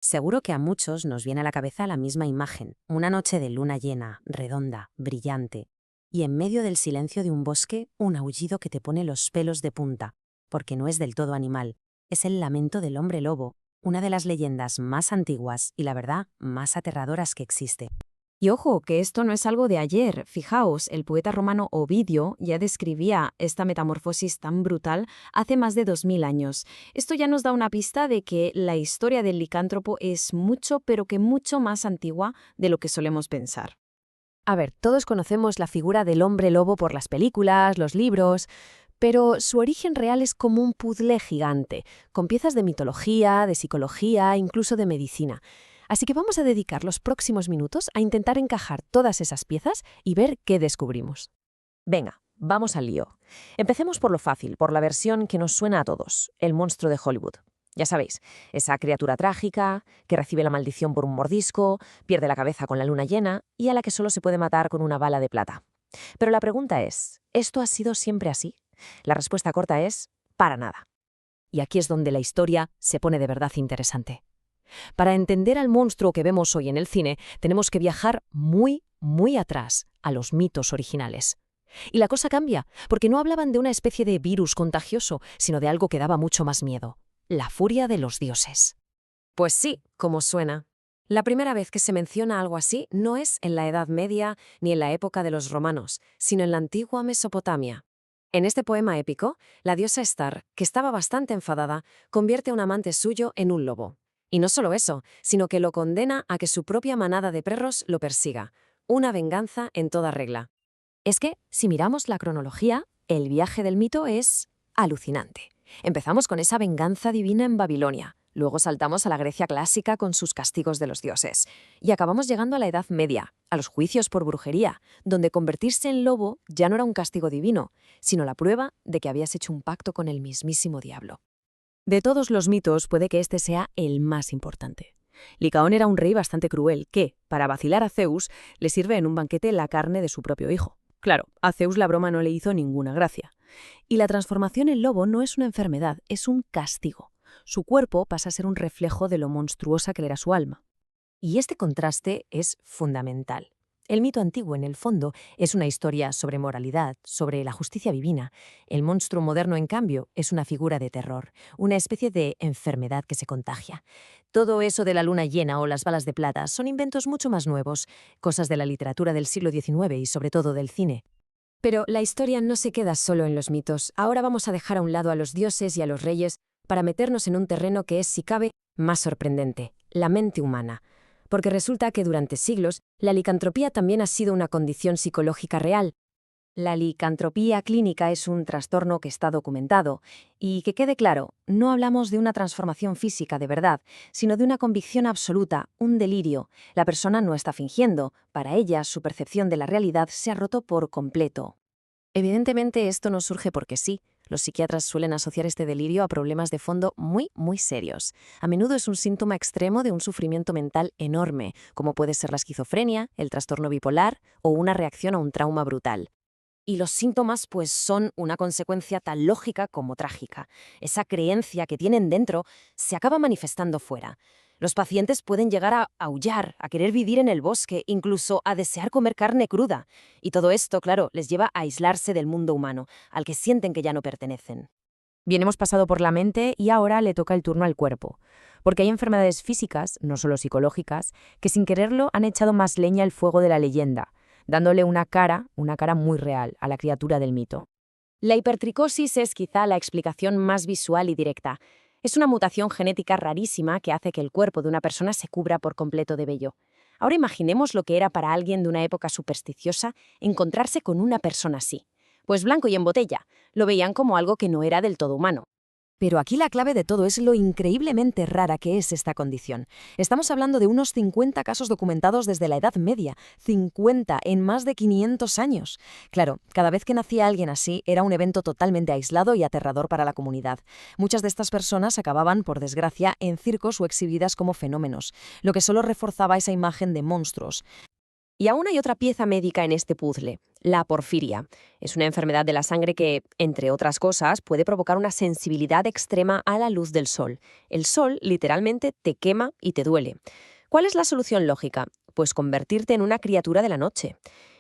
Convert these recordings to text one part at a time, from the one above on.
Seguro que a muchos nos viene a la cabeza la misma imagen, una noche de luna llena, redonda, brillante, y en medio del silencio de un bosque, un aullido que te pone los pelos de punta, porque no es del todo animal, es el lamento del hombre lobo, una de las leyendas más antiguas y, la verdad, más aterradoras que existe. Y ojo, que esto no es algo de ayer. Fijaos, el poeta romano Ovidio ya describía esta metamorfosis tan brutal hace más de 2000 años. Esto ya nos da una pista de que la historia del licántropo es mucho, pero que mucho más antigua de lo que solemos pensar. A ver, todos conocemos la figura del hombre lobo por las películas, los libros, pero su origen real es como un puzzle gigante, con piezas de mitología, de psicología, incluso de medicina. Así que vamos a dedicar los próximos minutos a intentar encajar todas esas piezas y ver qué descubrimos. Venga, vamos al lío. Empecemos por lo fácil, por la versión que nos suena a todos, el monstruo de Hollywood. Ya sabéis, esa criatura trágica, que recibe la maldición por un mordisco, pierde la cabeza con la luna llena y a la que solo se puede matar con una bala de plata. Pero la pregunta es, ¿esto ha sido siempre así? La respuesta corta es, para nada. Y aquí es donde la historia se pone de verdad interesante. Para entender al monstruo que vemos hoy en el cine, tenemos que viajar muy, muy atrás, a los mitos originales. Y la cosa cambia, porque no hablaban de una especie de virus contagioso, sino de algo que daba mucho más miedo: la furia de los dioses. Pues sí, como suena. La primera vez que se menciona algo así no es en la Edad Media ni en la época de los romanos, sino en la antigua Mesopotamia. En este poema épico, la diosa Star, que estaba bastante enfadada, convierte a un amante suyo en un lobo. Y no solo eso, sino que lo condena a que su propia manada de perros lo persiga. Una venganza en toda regla. Es que, si miramos la cronología, el viaje del mito es alucinante. Empezamos con esa venganza divina en Babilonia, luego saltamos a la Grecia clásica con sus castigos de los dioses, y acabamos llegando a la Edad Media, a los juicios por brujería, donde convertirse en lobo ya no era un castigo divino, sino la prueba de que habías hecho un pacto con el mismísimo diablo. De todos los mitos, puede que este sea el más importante. Licaón era un rey bastante cruel que, para vacilar a Zeus, le sirve en un banquete la carne de su propio hijo. Claro, a Zeus la broma no le hizo ninguna gracia. Y la transformación en lobo no es una enfermedad, es un castigo. Su cuerpo pasa a ser un reflejo de lo monstruosa que era su alma. Y este contraste es fundamental. El mito antiguo, en el fondo, es una historia sobre moralidad, sobre la justicia divina. El monstruo moderno, en cambio, es una figura de terror, una especie de enfermedad que se contagia. Todo eso de la luna llena o las balas de plata son inventos mucho más nuevos, cosas de la literatura del siglo XIX y sobre todo del cine. Pero la historia no se queda solo en los mitos. Ahora vamos a dejar a un lado a los dioses y a los reyes para meternos en un terreno que es, si cabe, más sorprendente: la mente humana. Porque resulta que durante siglos la licantropía también ha sido una condición psicológica real. La licantropía clínica es un trastorno que está documentado. Y que quede claro, no hablamos de una transformación física de verdad, sino de una convicción absoluta, un delirio. La persona no está fingiendo. Para ella, su percepción de la realidad se ha roto por completo. Evidentemente, esto no surge porque sí. Los psiquiatras suelen asociar este delirio a problemas de fondo muy, muy serios. A menudo es un síntoma extremo de un sufrimiento mental enorme, como puede ser la esquizofrenia, el trastorno bipolar o una reacción a un trauma brutal. Y los síntomas, pues, son una consecuencia tan lógica como trágica. Esa creencia que tienen dentro se acaba manifestando fuera. Los pacientes pueden llegar a aullar, a querer vivir en el bosque, incluso a desear comer carne cruda. Y todo esto, claro, les lleva a aislarse del mundo humano, al que sienten que ya no pertenecen. Bien, hemos pasado por la mente y ahora le toca el turno al cuerpo. Porque hay enfermedades físicas, no solo psicológicas, que sin quererlo han echado más leña al fuego de la leyenda, dándole una cara muy real a la criatura del mito. La hipertricosis es quizá la explicación más visual y directa. Es una mutación genética rarísima que hace que el cuerpo de una persona se cubra por completo de vello. Ahora imaginemos lo que era para alguien de una época supersticiosa encontrarse con una persona así. Pues blanco y en botella, lo veían como algo que no era del todo humano. Pero aquí la clave de todo es lo increíblemente rara que es esta condición. Estamos hablando de unos 50 casos documentados desde la Edad Media, 50 en más de 500 años. Claro, cada vez que nacía alguien así era un evento totalmente aislado y aterrador para la comunidad. Muchas de estas personas acababan, por desgracia, en circos o exhibidas como fenómenos, lo que solo reforzaba esa imagen de monstruos. Y aún hay otra pieza médica en este puzzle, la porfiria. Es una enfermedad de la sangre que, entre otras cosas, puede provocar una sensibilidad extrema a la luz del sol. El sol literalmente te quema y te duele. ¿Cuál es la solución lógica? Pues convertirte en una criatura de la noche.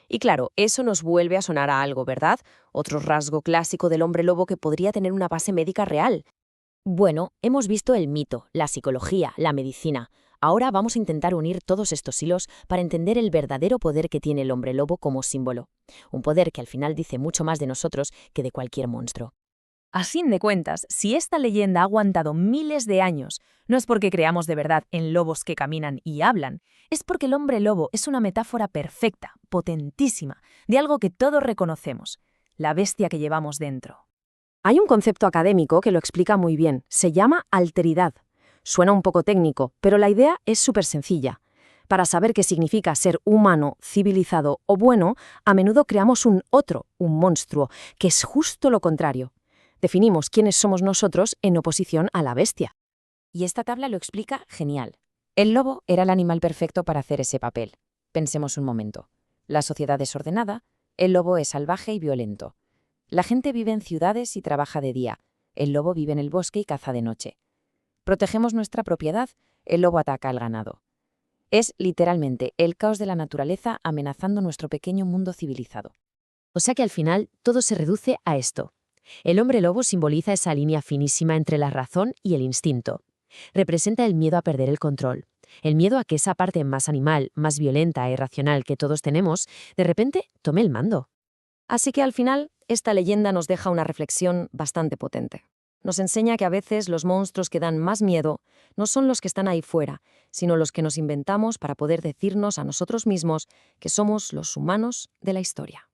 Y claro, eso nos vuelve a sonar a algo, ¿verdad? Otro rasgo clásico del hombre lobo que podría tener una base médica real. Bueno, hemos visto el mito, la psicología, la medicina. Ahora vamos a intentar unir todos estos hilos para entender el verdadero poder que tiene el hombre lobo como símbolo. Un poder que al final dice mucho más de nosotros que de cualquier monstruo. A fin de cuentas, si esta leyenda ha aguantado miles de años, no es porque creamos de verdad en lobos que caminan y hablan, es porque el hombre lobo es una metáfora perfecta, potentísima, de algo que todos reconocemos, la bestia que llevamos dentro. Hay un concepto académico que lo explica muy bien. Se llama alteridad. Suena un poco técnico, pero la idea es súper sencilla. Para saber qué significa ser humano, civilizado o bueno, a menudo creamos un otro, un monstruo, que es justo lo contrario. Definimos quiénes somos nosotros en oposición a la bestia. Y esta tabla lo explica genial. El lobo era el animal perfecto para hacer ese papel. Pensemos un momento. La sociedad es ordenada, el lobo es salvaje y violento. La gente vive en ciudades y trabaja de día. El lobo vive en el bosque y caza de noche. Protegemos nuestra propiedad, el lobo ataca al ganado. Es literalmente el caos de la naturaleza amenazando nuestro pequeño mundo civilizado. O sea que al final todo se reduce a esto. El hombre lobo simboliza esa línea finísima entre la razón y el instinto. Representa el miedo a perder el control, el miedo a que esa parte más animal, más violenta e irracional que todos tenemos, de repente tome el mando. Así que al final, esta leyenda nos deja una reflexión bastante potente. Nos enseña que a veces los monstruos que dan más miedo no son los que están ahí fuera, sino los que nos inventamos para poder decirnos a nosotros mismos que somos los humanos de la historia.